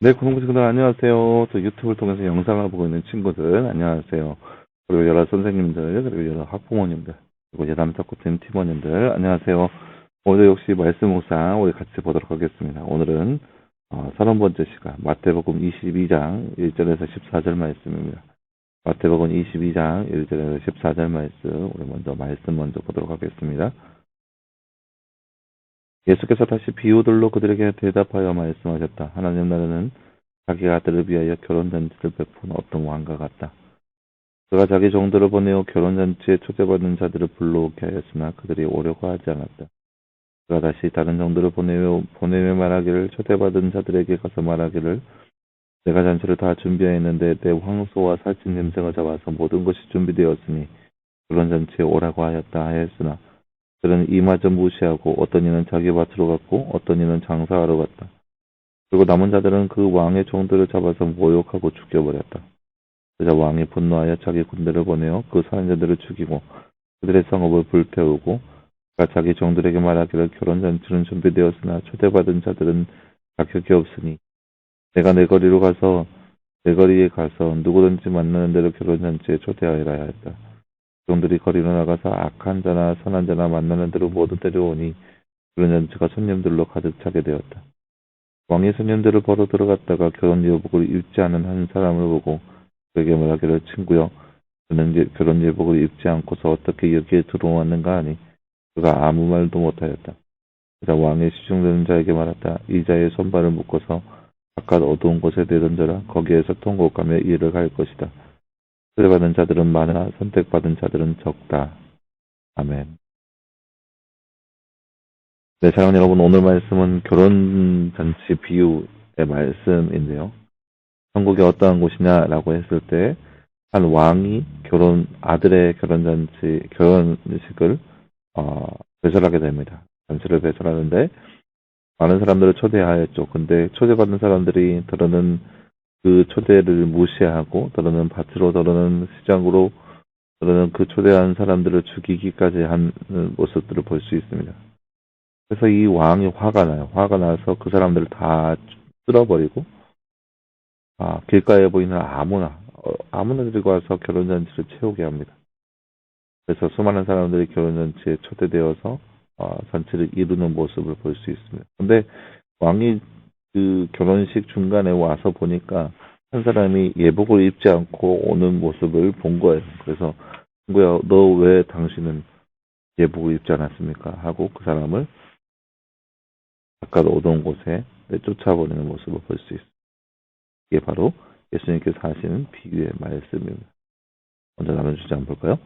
네, 구독자 친구들 안녕하세요. 또 유튜브를 통해서 영상을 보고 있는 친구들 안녕하세요. 그리고 여러 선생님들, 그리고 여러 학부모님들, 그리고 예담탁구팀 팀원님들 안녕하세요. 오늘 역시 말씀 묵상 우리 같이 보도록 하겠습니다. 오늘은 30번째 시간 마태복음 22장 1절에서 14절 말씀입니다. 마태복음 22장 1절에서 14절 말씀 우리 말씀 먼저 보도록 하겠습니다. 예수께서 다시 비유들로 그들에게 대답하여 말씀하셨다. 하나님 나라는 자기 아들을 위하여 결혼잔치를 베푼 어떤 왕과 같다. 그가 자기 종들을 보내어 결혼잔치에 초대받은 자들을 불러오게 하였으나 그들이 오려고 하지 않았다. 그가 다시 다른 종들을 보내며 말하기를 초대받은 자들에게 가서 말하기를 내가 잔치를 다 준비하였는데 내 황소와 살찐 짐승을 잡아서 모든 것이 준비되었으니 결혼잔치에 오라고 하였다 하였으나 그들은 이마저 무시하고 어떤 이는 자기 밭으로 갔고 어떤 이는 장사하러 갔다. 그리고 남은 자들은 그 왕의 종들을 잡아서 모욕하고 죽여버렸다. 그러자 왕이 분노하여 자기 군대를 보내어 그 살인자들을 죽이고 그들의 성읍을 불태우고 그가 자기 종들에게 말하기를 결혼잔치는 준비되었으나 초대받은 자들은 자격이 없으니 내가 내 거리에 가서 누구든지 만나는 대로 결혼잔치에 초대하여라 하였다. 종들이 거리로 나가서 악한 자나 선한 자나 만나는 대로 모두 데려오니 결혼잔치가 손님들로 가득 차게 되었다. 왕이 손님들을 보러 들어갔다가 결혼 예복을 입지 않은 한 사람을 보고 그에게 말하기를 친구여 그는 결혼 예복을 입지 않고서 어떻게 여기에 들어왔는가 하니 그가 아무 말도 못하였다. 그러자 왕의 시중되는 자에게 말했다. 이 자의 손발을 묶어서 바깥 어두운 곳에 내던져라. 거기에서 통곡하며 일을 할 것이다. 초대받은 자들은 많으나 선택받은 자들은 적다. 아멘. 네, 사랑하는 여러분, 오늘 말씀은 결혼잔치 비유의 말씀인데요. 천국이 어떠한 곳이냐라고 했을 때, 한 왕이 아들의 결혼식을, 배설하게 됩니다. 잔치를 배설하는데, 많은 사람들을 초대하였죠. 근데 초대받은 사람들이 더러는 그 초대를 무시하고, 더러는 밭으로, 더러는 시장으로, 더러는 그 초대한 사람들을 죽이기까지 한 모습들을 볼 수 있습니다. 그래서 이 왕이 화가 나요. 화가 나서 그 사람들을 다 쓸어버리고, 길가에 보이는 아무나 들고 와서 결혼잔치를 채우게 합니다. 그래서 수많은 사람들이 결혼잔치에 초대되어서 잔치를 이루는 모습을 볼 수 있습니다. 근데 왕이 그 결혼식 중간에 와서 보니까 한 사람이 예복을 입지 않고 오는 모습을 본 거예요. 그래서 친구야, 너 왜 당신은 예복을 입지 않았습니까? 하고 그 사람을 바깥 어두운 곳에 쫓아버리는 모습을 볼 수 있습니다. 이게 바로 예수님께서 하시는 비유의 말씀입니다. 먼저 나눈 주제 한번 볼까요?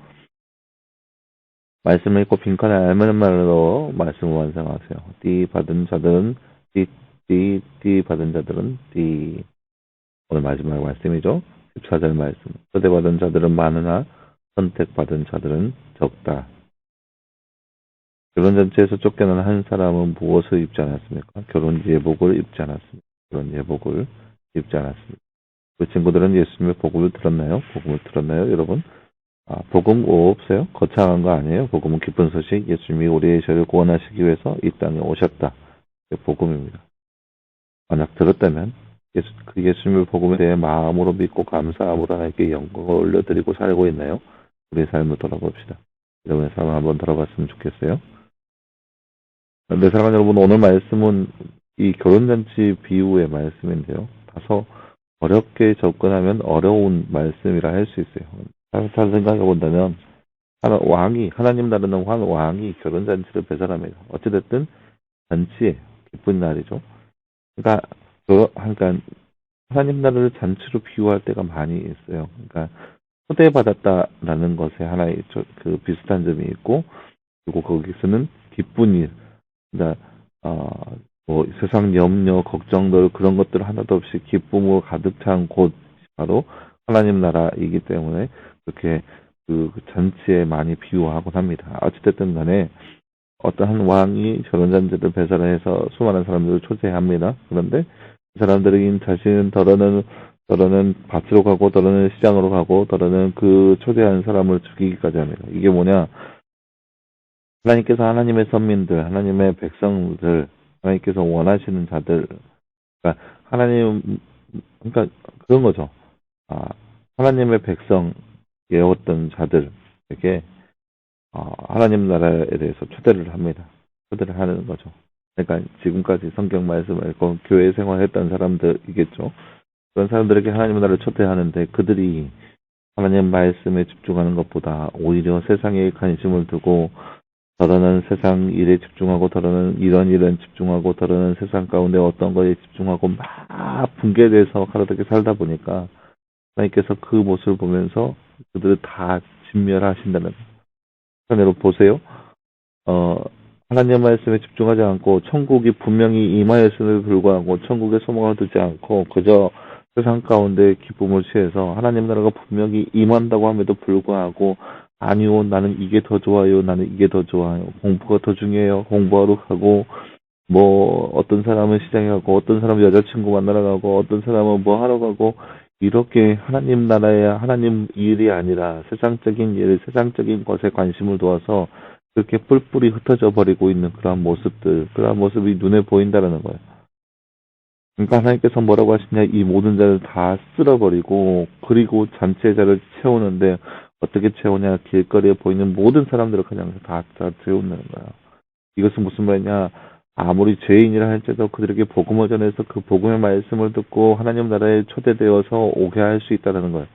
말씀을 읽고 빈칸에 알맞는 말로 말씀을 완성하세요. 띠 받은 자들은 띠 받은 자들은 띠. 오늘 마지막 말씀이죠. 14절 말씀. 초대받은 자들은 많으나 선택받은 자들은 적다. 결혼잔치에서 쫓겨난 한 사람은 무엇을 입지 않았습니까? 결혼 예복을 입지 않았습니다. 결혼 예복을 입지 않았습니다. 그 친구들은 예수님의 복음을 들었나요? 복음을 들었나요, 여러분? 복음 없어요? 거창한 거 아니에요? 복음은 기쁜 소식, 예수님이 우리의 죄를 구원하시기 위해서 이 땅에 오셨다. 그게 복음입니다. 만약 들었다면 그 예수님의 복음에 대해 마음으로 믿고 감사함으로 하나님께 영광을 올려드리고 살고 있나요? 우리의 삶을 돌아봅시다. 여러분의 삶을 한번 돌아봤으면 좋겠어요. 네, 사랑하는 여러분, 오늘 말씀은 이 결혼잔치 비유의 말씀인데요. 다소 어렵게 접근하면 어려운 말씀이라 할 수 있어요. 잘 생각해 본다면 하나님 나라는 한 왕이 결혼잔치를 배설합니다. 어찌됐든 잔치에 기쁜 날이죠. 그러니까 하나님 나라를 잔치로 비유할 때가 많이 있어요. 그러니까 초대받았다라는 것에 하나의 그 비슷한 점이 있고, 그리고 거기서는 기쁜 일, 그러니까 뭐 세상 염려, 걱정들 그런 것들 하나도 없이 기쁨으로 가득 찬 곳 바로 하나님 나라이기 때문에 그렇게 그 잔치에 많이 비유하곤 합니다. 어찌됐든 간에 어떤 한 왕이 결혼잔치를 배설해서 수많은 사람들을 초대합니다. 그런데 그 사람들이 자신은 더러는 밭으로 가고 더러는 시장으로 가고 더러는 그 초대한 사람을 죽이기까지 합니다. 이게 뭐냐? 하나님께서 하나님의 선민들, 하나님의 백성들, 하나님께서 원하시는 자들, 그러니까 그러니까 그런 거죠. 하나님의 백성이었던 자들에게 하나님 나라에 대해서 초대를 합니다. 초대를 하는 거죠. 그러니까 지금까지 성경 말씀을 읽고 교회 생활했던 사람들이겠죠. 그런 사람들에게 하나님 나라를 초대하는데 그들이 하나님 말씀에 집중하는 것보다 오히려 세상에 관심을 두고 더러는 세상 일에 집중하고 더러는 이런 집중하고 더러는 세상 가운데 어떤 거에 집중하고 막 붕괴돼서 가로되게 살다 보니까 하나님께서 그 모습을 보면서 그들을 다 진멸하신다는 편으로 보세요. 하나님 말씀에 집중하지 않고 천국이 분명히 임하였음에도 불구하고 천국에 소망을 두지 않고 그저 세상 가운데 기쁨을 취해서 하나님 나라가 분명히 임한다고 함에도 불구하고 아니요 나는 이게 더 좋아요 나는 이게 더 좋아요 공부가 더 중요해요 공부하러 가고 뭐 어떤 사람은 시장에 가고 어떤 사람은 여자친구 만나러 가고 어떤 사람은 뭐 하러 가고 이렇게 하나님 나라야 하나님 일이 아니라 세상적인 일 세상적인 것에 관심을 두어서 그렇게 뿔뿔이 흩어져 버리고 있는 그러한 모습들 그러한 모습이 눈에 보인다는 거예요. 그러니까 하나님께서 뭐라고 하시냐 이 모든 자를 다 쓸어버리고 그리고 잔치의 자를 채우는데 어떻게 채우냐 길거리에 보이는 모든 사람들을 그냥 다 채우는 거야. 이것은 무슨 말이냐 아무리 죄인이라 할지라도 그들에게 복음을 전해서 그 복음의 말씀을 듣고 하나님 나라에 초대되어서 오게 할 수 있다는 거예요.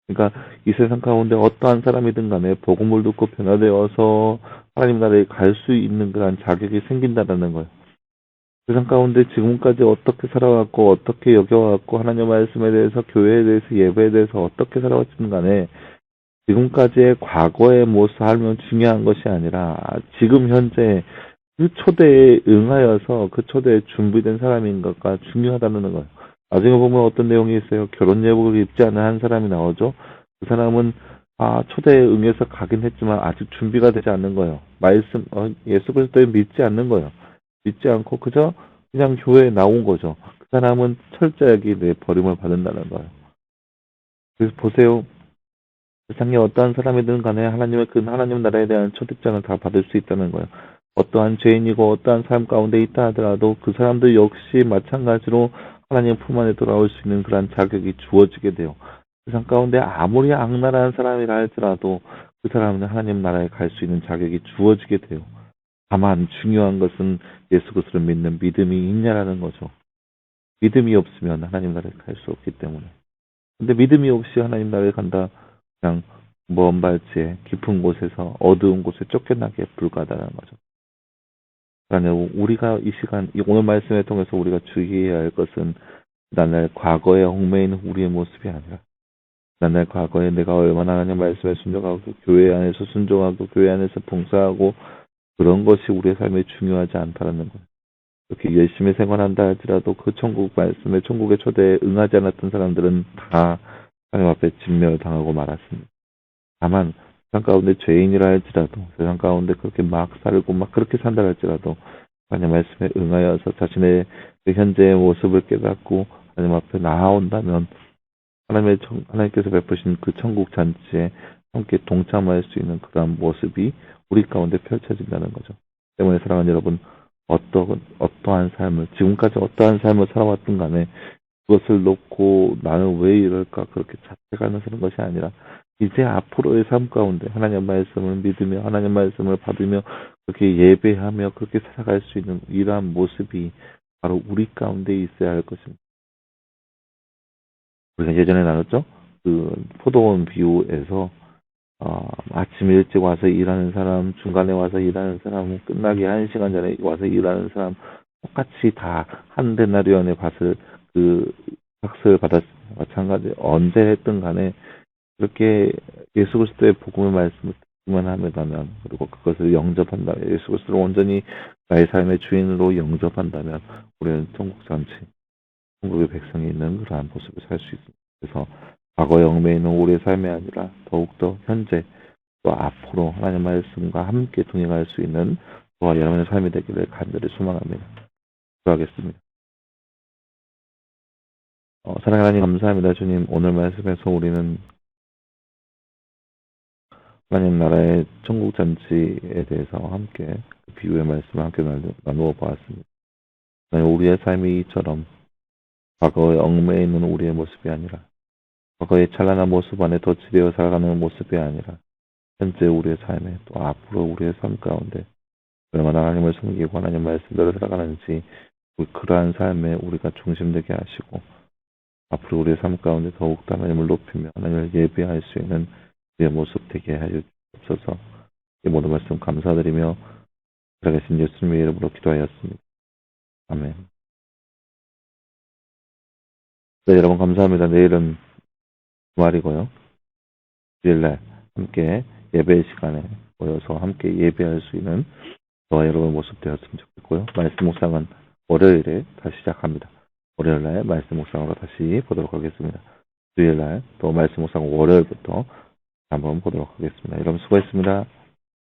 그러니까 이 세상 가운데 어떠한 사람이든 간에 복음을 듣고 변화되어서 하나님 나라에 갈 수 있는 그런 자격이 생긴다는 거예요. 세상 가운데 지금까지 어떻게 살아왔고 어떻게 여겨왔고 하나님 말씀에 대해서 교회에 대해서 예배에 대해서 어떻게 살아왔든 간에 지금까지의 과거의 모습 하면 중요한 것이 아니라 지금 현재 그 초대에 응하여서 그 초대에 준비된 사람인가가 중요하다는 거예요. 나중에 보면 어떤 내용이 있어요. 결혼 예복을 입지 않은 한 사람이 나오죠. 그 사람은 초대에 응해서 가긴 했지만 아직 준비가 되지 않는 거예요. 말씀 예수 그리스도에 믿지 않는 거예요. 믿지 않고 그냥 교회에 나온 거죠. 그 사람은 철저하게 내 버림을 받는다는 거예요. 그래서 보세요. 세상에 어떠한 사람이든 간에 하나님 나라에 대한 초대장을 다 받을 수 있다는 거예요. 어떠한 죄인이고 어떠한 삶 가운데 있다 하더라도 그 사람들 역시 마찬가지로 하나님 품 안에 돌아올 수 있는 그런 자격이 주어지게 돼요. 세상 가운데 아무리 악랄한 사람이라 할지라도 그 사람은 하나님 나라에 갈 수 있는 자격이 주어지게 돼요. 다만 중요한 것은 예수 그리스도를 믿는 믿음이 있냐라는 거죠. 믿음이 없으면 하나님 나라에 갈 수 없기 때문에. 근데 믿음이 없이 하나님 나라에 간다. 그냥 먼 발치에 깊은 곳에서 어두운 곳에 쫓겨나기에 불과하다는 거죠. 그러니까 우리가 이 시간, 오늘 말씀을 통해서 우리가 주의해야 할 것은 지난날 과거에 얽매이는 우리의 모습이 아니라 지난날 과거에 내가 얼마나 하나님 말씀에 순종하고 교회 안에서 순종하고 교회 안에서 봉사하고 그런 것이 우리의 삶에 중요하지 않다는 거예요. 이렇게 열심히 생활한다 할지라도 그 천국 말씀에 천국의 초대에 응하지 않았던 사람들은 다 하나님 앞에 진멸당하고 말았습니다. 다만 세상 가운데 죄인이라 할지라도 세상 가운데 그렇게 막 살고 막 그렇게 산다 할지라도 하나님 말씀에 응하여서 자신의 그 현재의 모습을 깨닫고 하나님 앞에 나아온다면 하나님께서 베푸신 그 천국 잔치에 함께 동참할 수 있는 그러한 모습이 우리 가운데 펼쳐진다는 거죠. 때문에 사랑하는 여러분 어떠한 삶을 지금까지 어떠한 삶을 살아왔든 간에 그것을 놓고 나는 왜 이럴까 그렇게 자책하는 것이 아니라 이제 앞으로의 삶 가운데 하나님 말씀을 믿으며 하나님 말씀을 받으며 그렇게 예배하며 그렇게 살아갈 수 있는 이러한 모습이 바로 우리 가운데 있어야 할 것입니다. 우리가 예전에 나눴죠? 그 포도원 비유에서 아침 일찍 와서 일하는 사람, 중간에 와서 일하는 사람, 끝나기 1시간 전에 와서 일하는 사람 똑같이 다 한 데나리온의 밭을 그 삭스를 받았습니다. 마찬가지 언제 했든 간에 그렇게 예수 그리스도의 복음의 말씀을 듣기만 하면 그리고 그것을 영접한다면 예수 그리스도를 온전히 나의 삶의 주인으로 영접한다면 우리는 천국 잔치, 천국의 백성이 있는 그러한 모습을 살 수 있습니다. 그래서 과거의 얽매이는 우리의 삶이 아니라 더욱더 현재 또 앞으로 하나님 말씀과 함께 동행할 수 있는 저와 여러분의 삶이 되기를 간절히 소망합니다. 기도하겠습니다. 사랑하는 하나님 감사합니다. 주님 오늘 말씀에서 우리는 하나님 나라의 천국 잔치에 대해서 함께 그 비유의 말씀을 함께 나누어 보았습니다. 우리의 삶이 이처럼 과거의 얽매여 있는 우리의 모습이 아니라 과거의 찬란한 모습 안에 덧치되어 살아가는 모습이 아니라 현재 우리의 삶에 또 앞으로 우리의 삶 가운데 얼마나 하나님을 섬기고 하나님 말씀대로 살아가는지 그러한 삶에 우리가 중심되게 하시고 앞으로 우리의 삶 가운데 더욱더 하나님을 높이며 하나님을 예배할 수 있는 우리의 모습 되게 하여 주옵소서. 이 모든 말씀 감사드리며 살아계신 예수님의 이름으로 기도하였습니다. 아멘. 네, 여러분 감사합니다. 내일은 주말이고요. 주일날 함께 예배 시간에 모여서 함께 예배할 수 있는 저와 여러분의 모습 되었으면 좋겠고요. 말씀 묵상은 월요일에 다시 시작합니다. 월요일날 말씀 묵상으로 다시 보도록 하겠습니다. 주일날 또 말씀 묵상 월요일부터 한번 보도록 하겠습니다. 여러분 수고했습니다.